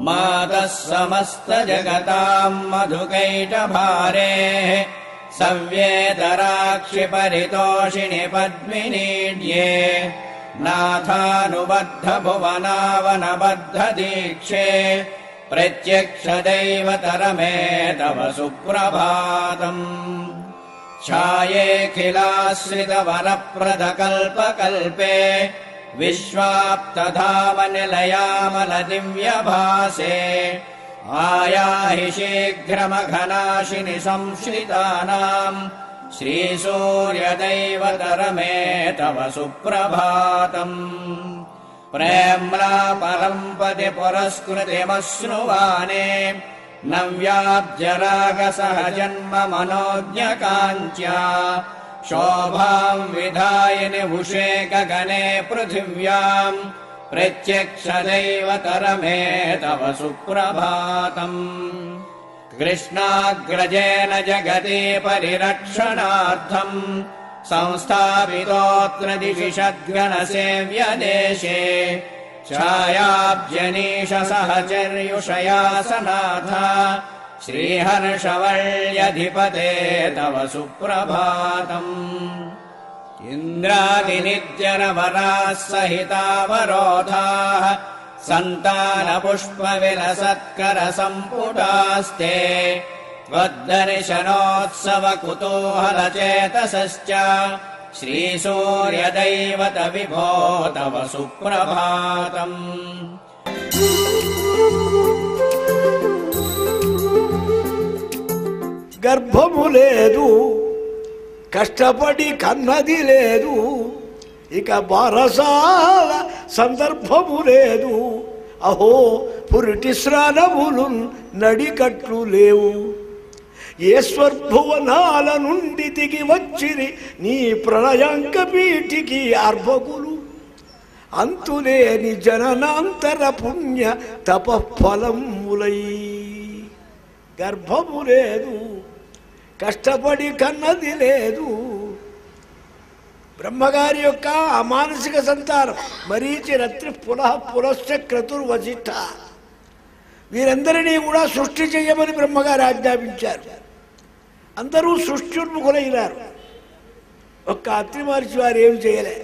मातः समस्तजगतां मधुकैटभारेः सव्येतराक्षि परितोषिणि पद्मिनीड्ये नाथानुबद्ध भुवनावनबद्ध दीक्षे प्रत्यक्षदैवतरमे तव सुप्रभातम् छायेऽखिलाश्रितवरप्रदकल्पकल्पे विश्वाप्तधामनिलयामलदिव्यभासे आयाहि शीघ्रमघनाशिनि संश्रितानाम् श्रीसूर्यदैवतरमे तव सुप्रभातम् प्रेम्लापरम्पति पुरस्कृतिमश्नुवाने नव्याब्जरागसहजन्म मनोज्ञकाञ्च्या शोभाम् विधायिनि उषे गगने पृथिव्याम् प्रत्यक्षदैवतरमे तव सुप्रभातम् कृष्णाग्रजेन जगति परिरक्षणार्थम् संस्थापितोऽत्र दिशि षद्गणसेव्यदेशे छायाब्जनीशसहचर्युषयासनाथ श्रीहर्षवल्यधिपते तव सुप्रभातम् इन्द्रादिनित्यनवराः सहितावरोधाः सन्तानपुष्पविलसत्करसम्पुटास्ते त्वद्दर्शनोत्सवकुतूहलचेतसश्च श्रीसूर्यदैवत विभो तव सुप्रभातम् గర్భము లేదు, కష్టపడి కన్నది లేదు, ఇక బారసాల సందర్భము లేదు. అహో పురిటి స్నానములు నడికట్లు లేవు. ఏ స్వర్భువనాల నుండి దిగి వచ్చిరి నీ ప్రళయాంక పీఠికి అర్భకులు. అంతులేని జననాంతర పుణ్య తపఫలములై. గర్భము లేదు, కష్టపడి కన్నది లేదు. బ్రహ్మగారి యొక్క అమానసిక సంతానం మరీచి రత్రి పునః పులశ్చ క్రతుర్వసిష్ఠ వీరందరినీ కూడా సృష్టి చేయమని బ్రహ్మగారు ఆజ్ఞాపించారు. అందరూ సృష్ట్యున్ముఖులైనారు. ఒక్క అత్రి మహర్షి వారు ఏమి చేయలే.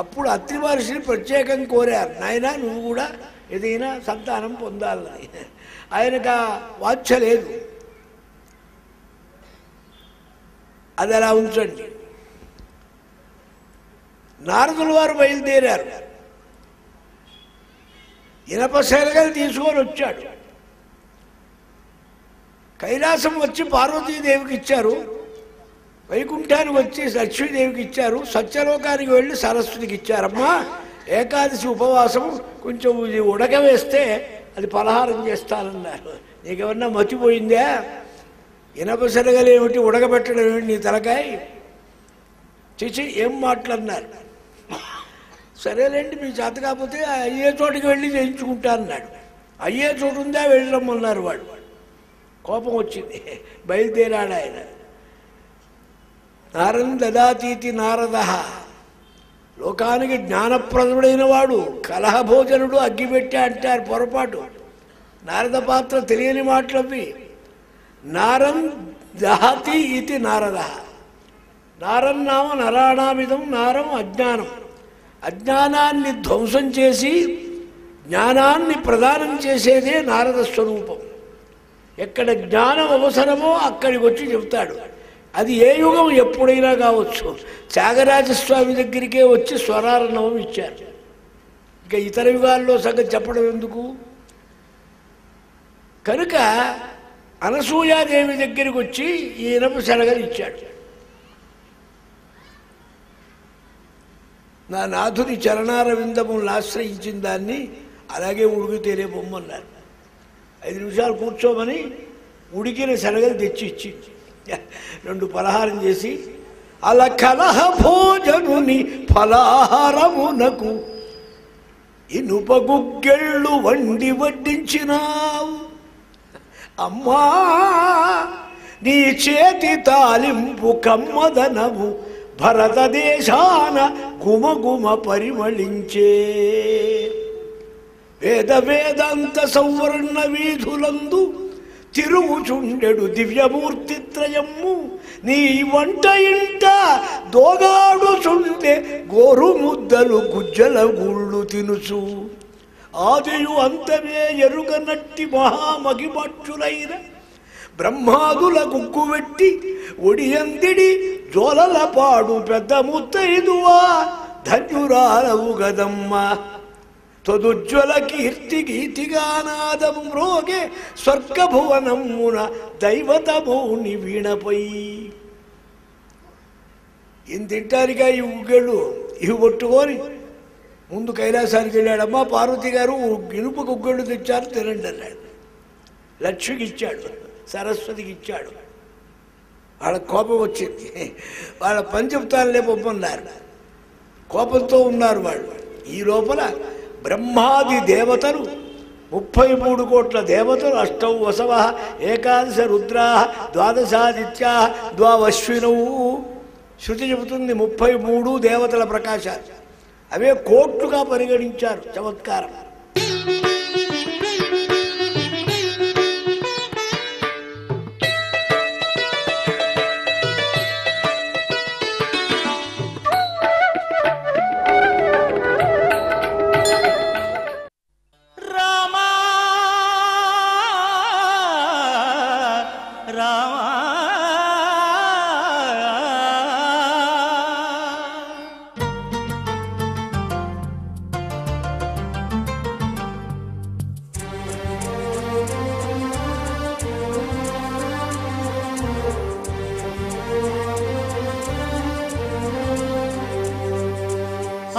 అప్పుడు అత్రి మహర్షిని ప్రత్యేకంగా కోరారు, నాయనా నువ్వు కూడా ఏదైనా సంతానం పొందాలని. ఆయనకు వాంఛ లేదు. అది అలా ఉంచండి. నారదుల వారు బయలుదేరారు. ఇనప శరగలు తీసుకొని వచ్చాడు. కైలాసం వచ్చి పార్వతీదేవికి ఇచ్చారు, వైకుంఠానికి వచ్చి లక్ష్మీదేవికి ఇచ్చారు, సత్యలోకానికి వెళ్ళి సరస్వతికి ఇచ్చారమ్మా. ఏకాదశి ఉపవాసం కొంచెం ఉడకవేస్తే అది పలహారం చేస్తానన్నారు. నీకేమన్నా మర్చిపోయిందా? ఇనప శరగలేమిటి, ఉడకబెట్టడం ఏమిటి నీ తలకాయ? చేసి ఏం మాట్లాడినారు. సరేలేండి మీ చేత కాకపోతే అయ్యే చోటుకి వెళ్ళి చేయించుకుంటా అన్నాడు. అయ్యే చోటు ఉందా వెళ్ళరమ్మన్నారు. వాడు కోపం వచ్చింది, బయలుదేరాడు ఆయన. నారం దదాతీతి నారద, లోకానికి జ్ఞానప్రదుడైన వాడు కలహభోజనుడు, అగ్గిపెట్టి అంటారు పొరపాటు. నారద పాత్ర తెలియని మాటలవి. నారం దహతి ఇది నారద. నారం నామ నరాణామిదం నారం అజ్ఞానం. అజ్ఞానాన్ని ధ్వంసం చేసి జ్ఞానాన్ని ప్రదానం చేసేదే నారద స్వరూపం. ఎక్కడ జ్ఞానం అవసరమో అక్కడికి వచ్చి చెబుతాడు. అది ఏ యుగం ఎప్పుడైనా కావచ్చు. త్యాగరాజస్వామి దగ్గరికే వచ్చి స్వరారణవం ఇచ్చారు. ఇక ఇతర యుగాల్లో సంగతి చెప్పడం ఎందుకు? కనుక అనసూయాదేవి దగ్గరికి వచ్చి ఈ ఇనప శరగలు ఇచ్చాడు. నా నాథుని చరణారవిందములను ఆశ్రయించిన దాన్ని అలాగే ఉడికితేనే బొమ్మన్నారు. 5 నిమిషాలు కూర్చోమని ఉడికిన శనగలు తెచ్చి ఇచ్చింది. 2 పలహారం చేసి అలా కలహ భోజనుని ఫలాహారమునకు ఇనుప గుగ్గిళ్ళు వండి వడ్డించినావు. అమ్మా నీ చేతి తాలింపు కమ్మదనము భరతదేశాన గుమగుమ పరిమళించే. వేద వేదాంత సౌవర్ణ వీధులందు తిరుగుచుండెడు దివ్యమూర్తి త్రయమ్ము నీ వంట ఇంట దోగాడుచుండే గోరు ముద్దలు గుజ్జల గూళ్ళు తినుచు ఆదియు అంతమే ఎరుగనట్టి మహామగిమట్టులైన బ్రహ్మాదుల గుగ్గువెట్టి ఒడియందిడి జోలల పాడు పెద్ద ముత్తైదువా ధన్యురాలవు గదమ్మా తదుజ్వల కీర్తి గీతిగానాదము మ్రోగే స్వర్గభువనమ్మున దైవతమౌని వీణపై ఈయన తింటానిగా ఈ ఉగ్గెళ్ళు ఇవి కొట్టుకొని ముందు కైలాసానికి వెళ్ళాడమ్మా పార్వతి గారు ఇనుప ఉగ్గెళ్ళు తెచ్చారు తినండి అన్నాడు. లక్ష్మికి ఇచ్చాడు, సరస్వతికి ఇచ్చాడు. వాళ్ళ కోపం వచ్చింది. వాళ్ళ పని చెప్తానులే పొమ్మన్నారు. కోపంతో ఉన్నారు వాళ్ళు. ఈ లోపల బ్రహ్మాది దేవతలు 33 కోట్ల దేవతలు అష్టౌ వసవ ఏకాదశ రుద్రా ద్వాదశాదిత్యా ద్వావశ్వినౌ శృతి చెబుతుంది. 33 దేవతల ప్రకాశాలు అవే కోట్లుగా పరిగణించారు. చమత్కారం.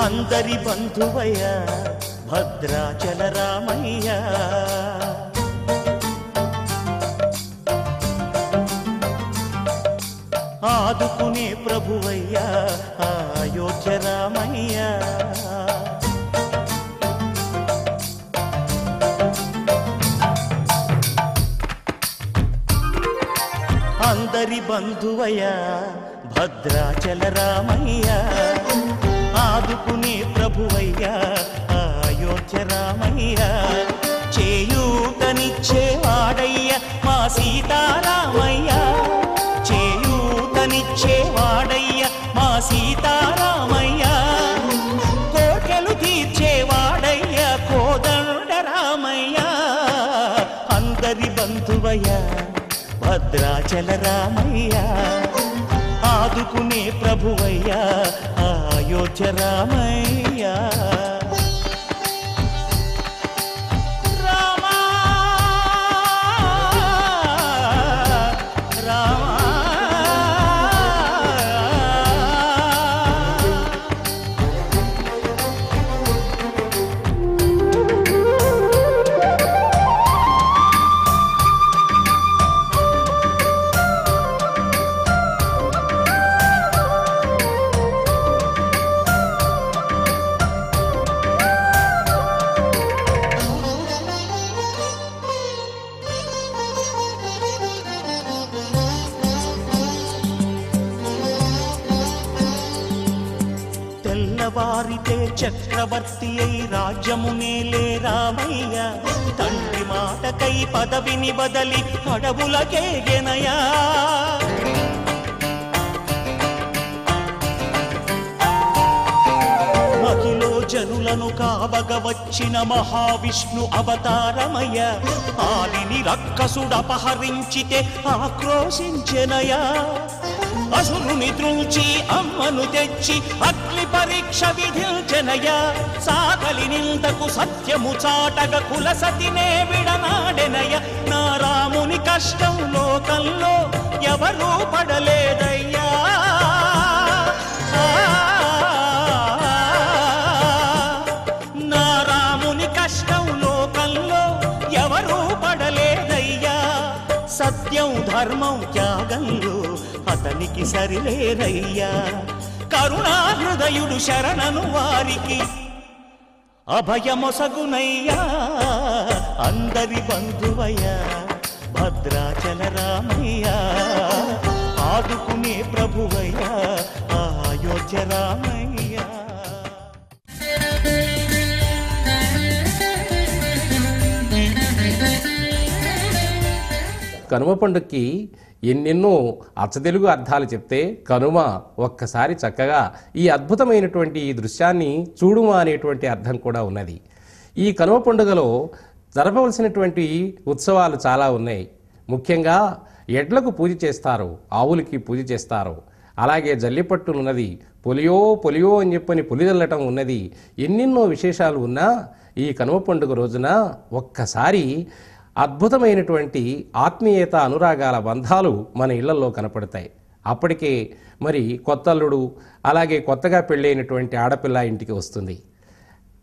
అందరి బంధువయ్య భద్రాచల రామయ్య ఆదుకునే ప్రభువయ్య అయోధ్య రామయ్య అందరి బంధువయ్య భద్రాచల రామయ్య ఆదుకునే ప్రభువయ్యా అయోధ్య రామయ్య చేయూతనిచ్చేవాడయ్య మా సీతారామయ్య చేయూతనిచ్చేవాడయ్య మా సీతారామయ్య కోటలు తీర్చేవాడయ్య కోదండ రామయ్య అందరి బంధువయ్య భద్రాచల రామయ్య ఆదుకునే ప్రభువయ్యా అయోధ్య రామయ్య వారితే చక్రవర్తి అయి రాజ్యమునేలే రామయ్య తండ్రి మాటకై పదవిని బదలి అడవులకేగెనయా మహిలో జనులను కావగ వచ్చిన మహావిష్ణు అవతారమయ్య ఆలిని రక్కసుడపహరించితే ఆక్రోశించెనయా అసురుని త్రుంచి అమ్మను తెచ్చి అగ్ని పరీక్ష విధించెనయా సాకలి నిందకు సత్యము చాటగ కులసతినే విడనాడెనయ నా రాముని కష్టం లోకంలో ఎవరూ పడలేదయ్యా నా రాముని కష్టం లోకంలో ఎవరూ పడలేదయ్యా సత్యం ధర్మం త్యాగంలో అతనికి సరిలేరయ్యా కరుణా హృదయుడు శరణను వారికి అభయమొసగునయ్యా అందరి బంధువయ్యా భద్రాచల రామయ్య ఆదుకునే ప్రభువయ్యా అయోధ్య రామయ్య కనుమ పండుగకి ఎన్నెన్నో అచ్చతెలుగు అర్థాలు చెప్తే కనుమ ఒక్కసారి చక్కగా ఈ అద్భుతమైనటువంటి ఈ దృశ్యాన్ని చూడుమా అనేటువంటి అర్థం కూడా ఉన్నది. ఈ కనుమ పండుగలో జరపవలసినటువంటి ఉత్సవాలు చాలా ఉన్నాయి. ముఖ్యంగా ఎడ్లకు పూజ చేస్తారు, ఆవులకి పూజ చేస్తారు. అలాగే జల్లిపట్టు ఉన్నది, పొలియో పొలియో అని చెప్పని పులిదల్లటం ఉన్నది. ఎన్నెన్నో విశేషాలు ఉన్నా ఈ కనుమ పండుగ రోజున ఒక్కసారి అద్భుతమైనటువంటి ఆత్మీయత అనురాగాల బంధాలు మన ఇళ్లలో కనపడతాయి. అప్పటికే మరి కొత్తల్లుడు అలాగే కొత్తగా పెళ్ళైనటువంటి ఆడపిల్ల ఇంటికి వస్తుంది.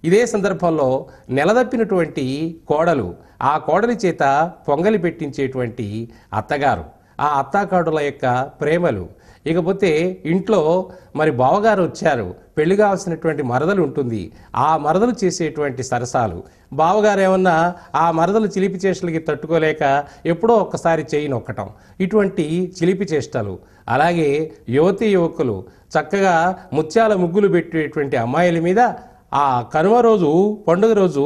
ఇదే సందర్భంలో నెలదప్పినటువంటి కోడలు, ఆ కోడలి చేత పొంగలి పెట్టించేటువంటి అత్తగారు, ఆ అత్తాకాడుల యొక్క ప్రేమలు, ఇకపోతే ఇంట్లో మరి బావగారు వచ్చారు, పెళ్లి కావాల్సినటువంటి మరదలు ఉంటుంది, ఆ మరదలు చేసేటువంటి సరసాలు, బావగారు ఏమన్నా ఆ మరదలు చిలిపి చేష్టలకి తట్టుకోలేక ఎప్పుడో ఒక్కసారి చేయి నొక్కటం, ఇటువంటి చిలిపి చేష్టలు. అలాగే యువతీ యువకులు చక్కగా ముత్యాల ముగ్గులు పెట్టేటువంటి అమ్మాయిల మీద ఆ కనుమ రోజు పండుగ రోజు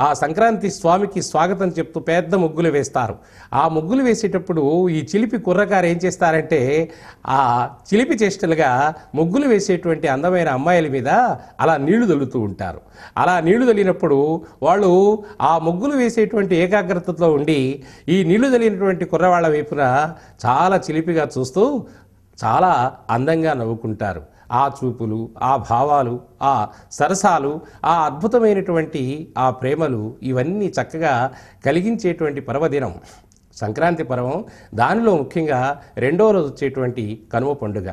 ఆ సంక్రాంతి స్వామికి స్వాగతం చెప్తూ పెద్ద ముగ్గులు వేస్తారు. ఆ ముగ్గులు వేసేటప్పుడు ఈ చిలిపి కుర్రకారు ఏం చేస్తారంటే ఆ చిలిపి చేష్టలుగా ముగ్గులు వేసేటువంటి అందమైన అమ్మాయిల మీద అలా నీళ్లు దొల్లుతూ ఉంటారు. అలా నీళ్లు దొల్లినప్పుడు వాళ్ళు ఆ ముగ్గులు వేసేటువంటి ఏకాగ్రతతో ఉండి ఈ నీళ్లు దొల్లినటువంటి కుర్రవాళ్ల వైపున చాలా చిలిపిగా చూస్తూ చాలా అందంగా నవ్వుకుంటారు. ఆ చూపులు, ఆ భావాలు, ఆ సరసాలు, ఆ అద్భుతమైనటువంటి ఆ ప్రేమలు ఇవన్నీ చక్కగా కలిగించేటువంటి పర్వదినం సంక్రాంతి పర్వం. దానిలో ముఖ్యంగా రెండో రోజు వచ్చేటువంటి కనుమ పండుగ.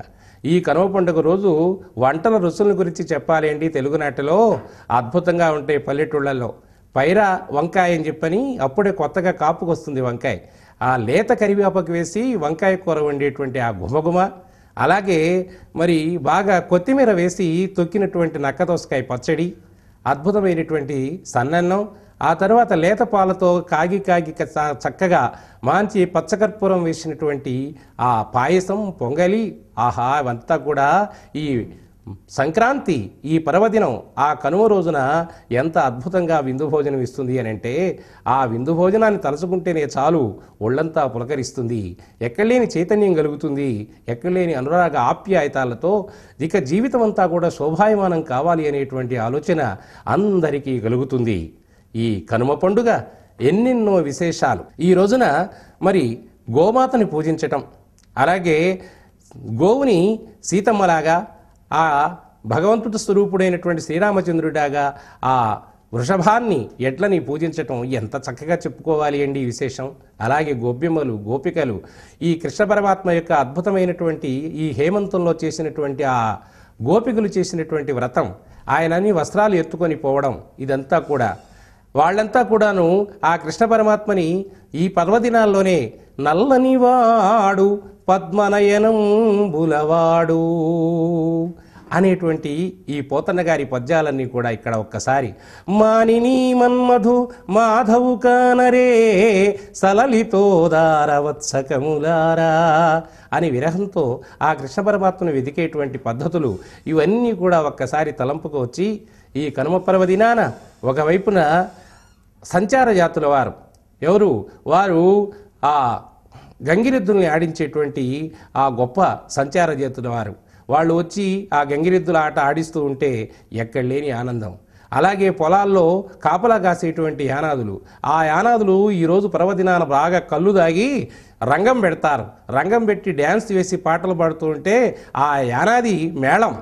ఈ కనుమ పండుగ రోజు వంటల రుచుల గురించి చెప్పాలి అండి. తెలుగునాటిలో అద్భుతంగా ఉంటాయి. పల్లెటూళ్ళల్లో పైరా వంకాయ అని చెప్పని అప్పుడే కొత్తగా కాపుకొస్తుంది వంకాయ. ఆ లేత కరివేపాకు వేసి వంకాయ కూర వండేటువంటి ఆ గుమగుమ, అలాగే మరి బాగా కొత్తిమీర వేసి తొక్కినటువంటి నక్కదోసకాయ పచ్చడి, అద్భుతమైనటువంటి సన్నన్నం, ఆ తర్వాత లేత పాలతో కాగి చక్కగా మంచి పచ్చకర్పూరం వేసినటువంటి ఆ పాయసం, పొంగలి, ఆహా అవంతా కూడా ఈ సంక్రాంతి ఈ పర్వదినం ఆ కనుమ రోజున ఎంత అద్భుతంగా విందు భోజనం ఇస్తుంది అని అంటే ఆ విందు భోజనాన్ని తలుచుకుంటేనే చాలు ఒళ్ళంతా పులకరిస్తుంది, ఎక్కడలేని చైతన్యం కలుగుతుంది, ఎక్కడలేని అనురాగ ఆప్యాయతాలతో ఇక జీవితం అంతా కూడా శోభాయమానం కావాలి అనేటువంటి ఆలోచన అందరికీ కలుగుతుంది. ఈ కనుమ పండుగ ఎన్నెన్నో విశేషాలు. ఈ రోజున మరి గోమాతని పూజించటం, అలాగే గోవుని సీతమ్మలాగా ఆ భగవంతుడి స్వరూపుడైనటువంటి శ్రీరామచంద్రుడాగా ఆ వృషభాన్ని ఎడ్లని పూజించటం ఎంత చక్కగా చెప్పుకోవాలి అండి ఈ విశేషం. అలాగే గోప్యమ్మలు, గోపికలు, ఈ కృష్ణ పరమాత్మ యొక్క అద్భుతమైనటువంటి ఈ హేమంతంలో చేసినటువంటి ఆ గోపికలు చేసినటువంటి వ్రతం, ఆయనని వస్త్రాలు ఎత్తుకొని పోవడం, ఇదంతా కూడా వాళ్ళంతా కూడాను ఆ కృష్ణ పరమాత్మని ఈ పర్వదినాల్లోనే నల్లనివాడు పద్మనయనం బులవాడు అనేటువంటి ఈ పోతన్న గారి పద్యాలన్నీ కూడా ఇక్కడ ఒక్కసారి మానిని మన్మధు మాధవు కానరే సలలితోదారవత్సకములారా అని విరహంతో ఆ కృష్ణ పరమాత్మను వెదికేటువంటి పద్ధతులు ఇవన్నీ కూడా ఒక్కసారి తలంపుకు వచ్చి ఈ కనుమ పర్వదినాన ఒకవైపున సంచార జాతుల వారు ఎవరు వారు ఆ గంగిరెద్దుల్ని ఆడించేటువంటి ఆ గొప్ప సంచార జాతుల వారు వాళ్ళు వచ్చి ఆ గంగిరెద్దుల ఆట ఆడిస్తూ ఉంటే ఎక్కడ లేని ఆనందం. అలాగే పొలాల్లో కాపలా కాసేటువంటి యానాదులు, ఆ యానాదులు ఈరోజు పర్వదినాన బాగా కళ్ళు దాగి రంగం పెడతారు. రంగం పెట్టి డ్యాన్స్ వేసి పాటలు పాడుతూ ఉంటే ఆ యానాది మేళం,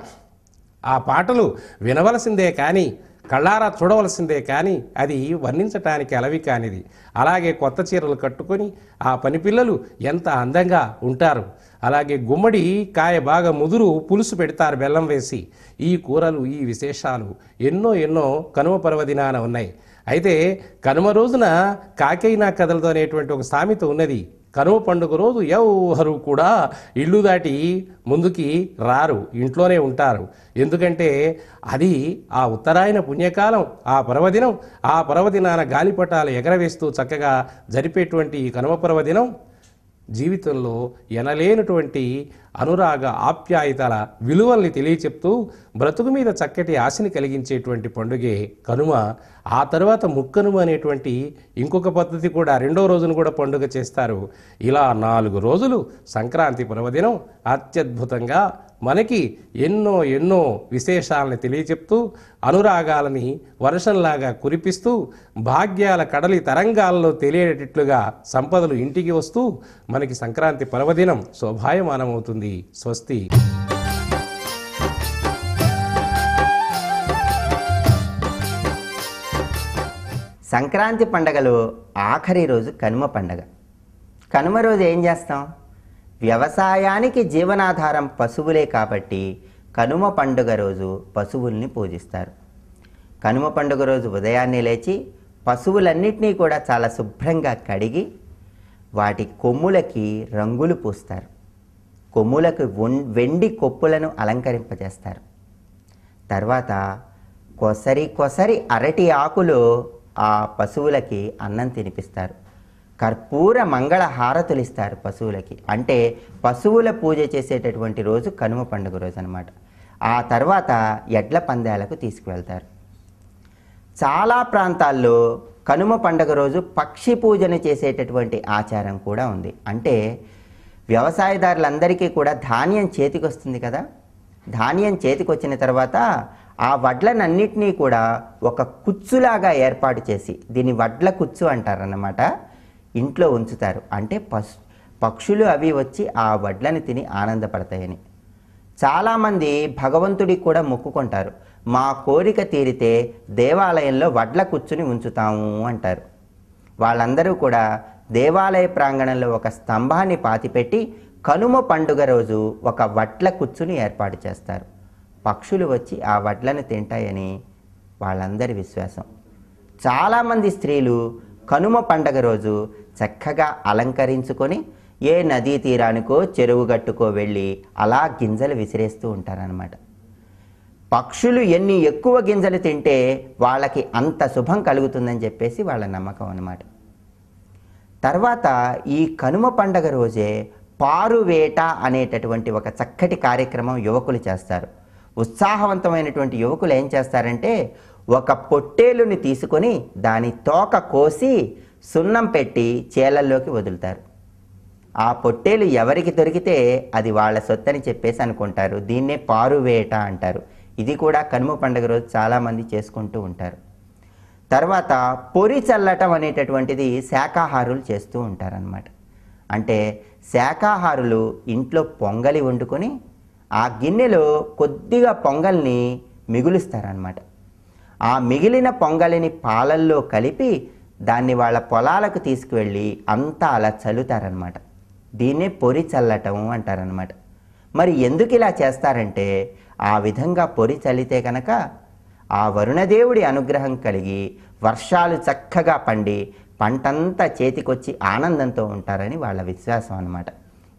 ఆ పాటలు వినవలసిందే కానీ కళ్ళారా చూడవలసిందే కానీ అది వర్ణించటానికి అలవి కానిది. అలాగే కొత్త చీరలు కట్టుకొని ఆ పనిపిల్లలు ఎంత అందంగా ఉంటారు. అలాగే గుమ్మడి కాయ బాగా ముదురు పులుసు పెడతారు బెల్లం వేసి. ఈ కూరలు, ఈ విశేషాలు ఎన్నో ఎన్నో కనుమ పర్వదినాన ఉన్నాయి. అయితే కనుమ రోజున కాకైనా కదలదు అనేటువంటి ఒక సామెత ఉన్నది. కనుమ పండుగ రోజు ఎవరు కూడా ఇల్లు దాటి ముందుకి రారు, ఇంట్లోనే ఉంటారు. ఎందుకంటే అది ఆ ఉత్తరాయణ పుణ్యకాలం, ఆ పర్వదినం, ఆ పర్వదినాన గాలిపటాలు ఎగరవేస్తూ చక్కగా జరిపేటువంటి ఈ కనుమ పర్వదినం జీవితంలో ఎనలేనటువంటి అనురాగ ఆప్యాయతల విలువల్ని తెలియచెప్తూ బ్రతుకు మీద చక్కటి ఆశని కలిగించేటువంటి పండుగే కనుమ. ఆ తర్వాత ముక్కనుమ అనేటువంటి ఇంకొక పద్ధతి కూడా, రెండో రోజును కూడా పండుగ చేస్తారు. ఇలా 4 రోజులు సంక్రాంతి పర్వదినం అత్యద్భుతంగా మనకి ఎన్నో ఎన్నో విశేషాలని తెలియచెప్తూ, అనురాగాలని వర్షంలాగా కురిపిస్తూ, భాగ్యాల కడలి తరంగాల్లో తెలియేటట్లుగా సంపదలు ఇంటికి వస్తూ మనకి సంక్రాంతి పర్వదినం శోభాయమానమవుతుంది. స్వస్తి. సంక్రాంతి పండగలో ఆఖరి రోజు కనుమ పండగ. కనుమ రోజు ఏం చేస్తాం? వ్యవసాయానికి జీవనాధారం పశువులే కాబట్టి కనుమ పండుగ రోజు పశువుల్ని పూజిస్తారు. కనుమ పండుగ రోజు ఉదయాన్నే లేచి పశువులన్నిటినీ కూడా చాలా శుభ్రంగా కడిగి వాటి కొమ్ములకి రంగులు పూస్తారు. కొమ్ములకు వెండి కొప్పులను అలంకరింపజేస్తారు. తర్వాత కొసరి అరటి ఆకులో ఆ పశువులకి అన్నం తినిపిస్తారు. కర్పూర మంగళ హారతులు ఇస్తారు పశువులకి. అంటే పశువుల పూజ చేసేటటువంటి రోజు కనుమ పండుగ రోజు అన్నమాట. ఆ తర్వాత ఎడ్ల పందాలకు తీసుకువెళ్తారు. చాలా ప్రాంతాల్లో కనుమ పండుగ రోజు పక్షి పూజను చేసేటటువంటి ఆచారం కూడా ఉంది. అంటే వ్యవసాయదారులందరికీ కూడా ధాన్యం చేతికి వస్తుంది కదా, ధాన్యం చేతికి వచ్చిన తర్వాత ఆ వడ్లనన్నిటినీ కూడా ఒక కుచ్చులాగా ఏర్పాటు చేసి, దీన్ని వడ్ల కుచ్చు అంటారన్నమాట, ఇంట్లో ఉంచుతారు. అంటే పక్షులు అవి వచ్చి ఆ వడ్లని తిని ఆనందపడతాయని. చాలామంది భగవంతుడికి కూడా మొక్కుకుంటారు, మా కోరిక తీరితే దేవాలయంలో వడ్ల కుచ్చుని ఉంచుతాము అంటారు. వాళ్ళందరూ కూడా దేవాలయ ప్రాంగణంలో ఒక స్తంభాన్ని పాతిపెట్టి కనుమ పండుగ రోజు ఒక వడ్ల కుచ్చుని ఏర్పాటు చేస్తారు. పక్షులు వచ్చి ఆ వడ్లను తింటాయని వాళ్ళందరి విశ్వాసం. చాలామంది స్త్రీలు కనుమ పండగ రోజు చక్కగా అలంకరించుకొని ఏ నదీ తీరానికో చెరువు గట్టుకో వెళ్ళి అలా గింజలు విసిరేస్తూ ఉంటారనమాట. పక్షులు ఎన్ని ఎక్కువ గింజలు తింటే వాళ్ళకి అంత శుభం కలుగుతుందని చెప్పేసి వాళ్ళ నమ్మకం అన్నమాట. తర్వాత ఈ కనుమ పండగ రోజే పారువేట అనేటటువంటి ఒక చక్కటి కార్యక్రమం యువకులు చేస్తారు. ఉత్సాహవంతమైనటువంటి యువకులు ఏం చేస్తారంటే, ఒక పొట్టేలుని తీసుకొని దాని తోక కోసి సున్నం పెట్టి చేలల్లోకి వదులుతారు. ఆ పొట్టేలు ఎవరికి దొరికితే అది వాళ్ళ సొత్తని చెప్పేసి అనుకుంటారు. దీన్నే పారువేట అంటారు. ఇది కూడా కనుమ పండుగ రోజు చాలామంది చేసుకుంటూ ఉంటారు. తర్వాత పొరి చల్లటం అనేటటువంటిది శాకాహారులు చేస్తూ ఉంటారన్నమాట. అంటే శాకాహారులు ఇంట్లో పొంగలి వండుకొని ఆ గిన్నెలో కొద్దిగా పొంగల్ని మిగులుస్తారనమాట. ఆ మిగిలిన పొంగలిని పాలల్లో కలిపి దాన్ని వాళ్ళ పొలాలకు తీసుకువెళ్ళి అంతా అలా చల్లుతారనమాట. దీన్నే పొరి చల్లటం అంటారనమాట. మరి ఎందుకు ఇలా చేస్తారంటే, ఆ విధంగా పొరి చల్లితే కనుక ఆ వరుణదేవుడి అనుగ్రహం కలిగి వర్షాలు చక్కగా పండి పంటంతా చేతికొచ్చి ఆనందంతో ఉంటారని వాళ్ళ విశ్వాసం అన్నమాట.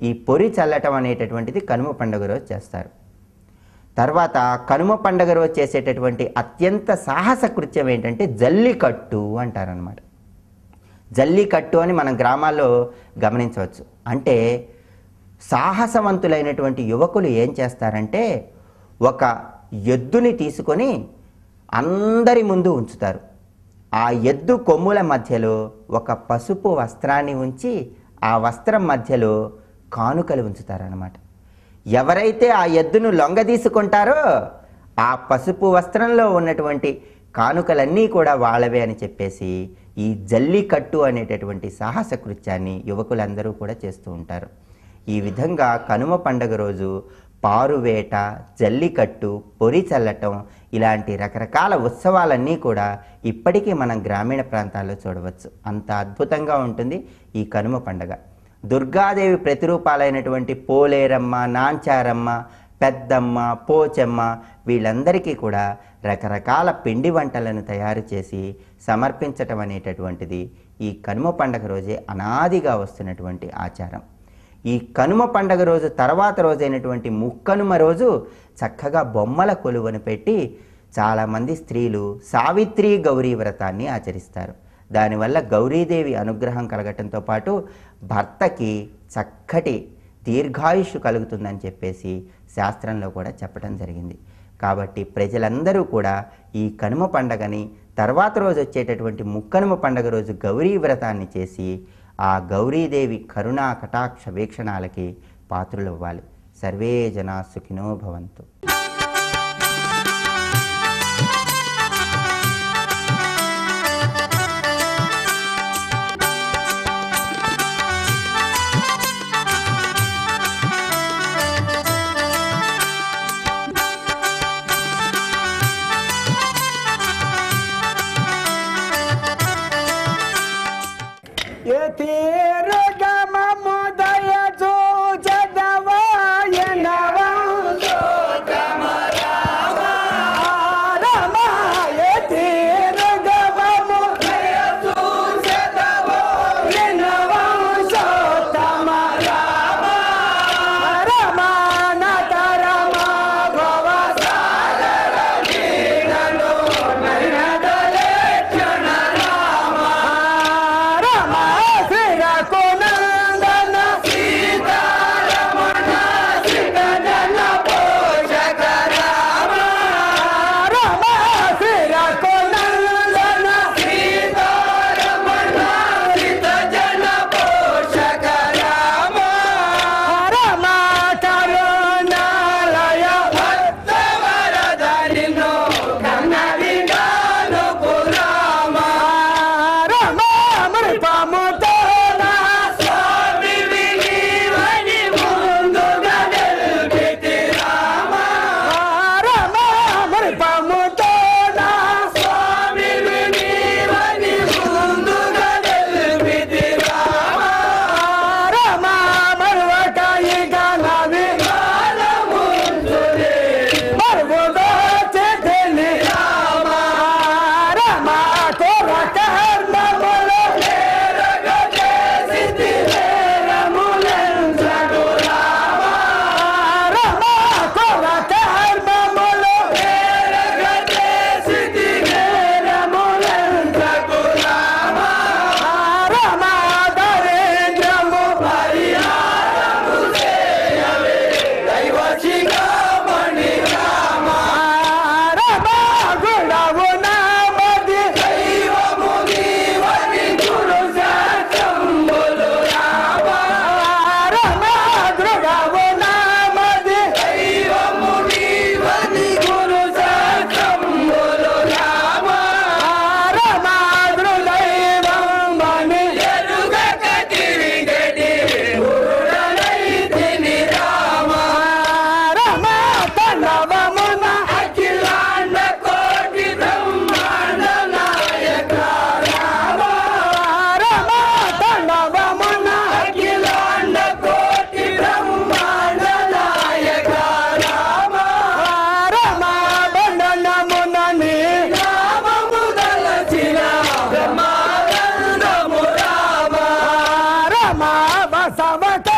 ఈ పొరి చల్లటం అనేటటువంటిది కనుమ పండుగ రోజు చేస్తారు. తర్వాత కనుమ పండుగ రోజు చేసేటటువంటి అత్యంత సాహస కృత్యం ఏంటంటే జల్లికట్టు అంటారనమాట. జల్లికట్టు అని మనం గ్రామాల్లో గమనించవచ్చు. అంటే సాహసవంతులైనటువంటి యువకులు ఏం చేస్తారంటే, ఒక ఎద్దుని తీసుకొని అందరి ముందు ఉంచుతారు. ఆ ఎద్దు కొమ్ముల మధ్యలో ఒక పసుపు వస్త్రాన్ని ఉంచి ఆ వస్త్రం మధ్యలో కానుకలు ఉంచుతారన్నమాట. ఎవరైతే ఆ ఎద్దును లొంగ తీసుకుంటారో ఆ పసుపు వస్త్రంలో ఉన్నటువంటి కానుకలన్నీ కూడా వాళ్ళవే అని చెప్పేసి ఈ జల్లికట్టు అనేటటువంటి సాహస కృత్యాన్ని యువకులందరూ కూడా చేస్తూ ఉంటారు. ఈ విధంగా కనుమ పండుగ రోజు పారువేట, జల్లికట్టు, పొరి చల్లటం ఇలాంటి రకరకాల ఉత్సవాలన్నీ కూడా ఇప్పటికీ మనం గ్రామీణ ప్రాంతాల్లో చూడవచ్చు. అంత అద్భుతంగా ఉంటుంది ఈ కనుమ పండుగ. దుర్గాదేవి ప్రతిరూపాలైనటువంటి పోలేరమ్మ, నాంచారమ్మ, పెద్దమ్మ, పోచమ్మ వీళ్ళందరికీ కూడా రకరకాల పిండి వంటలను తయారు చేసి సమర్పించటం అనేటటువంటిది ఈ కనుమ పండుగ రోజే అనాదిగా వస్తున్నటువంటి ఆచారం. ఈ కనుమ పండుగ రోజు తర్వాత రోజైనటువంటి ముక్కనుమ రోజు చక్కగా బొమ్మల కొలువను పెట్టి చాలామంది స్త్రీలు సావిత్రి గౌరీ వ్రతాన్ని ఆచరిస్తారు. దానివల్ల గౌరీదేవి అనుగ్రహం కలగటంతో పాటు భర్తకి చక్కటి దీర్ఘాయుష్షు కలుగుతుందని చెప్పేసి శాస్త్రంలో కూడా చెప్పడం జరిగింది. కాబట్టి ప్రజలందరూ కూడా ఈ కనుమ పండగని తర్వాత రోజు వచ్చేటటువంటి ముక్కనుమ పండగ రోజు గౌరీ వ్రతాన్ని చేసి ఆ గౌరీదేవి కరుణా కటాక్ష వీక్షణాలకి పాత్రులవ్వాలి. సర్వే జనా సుఖినో భవంతు. Sabata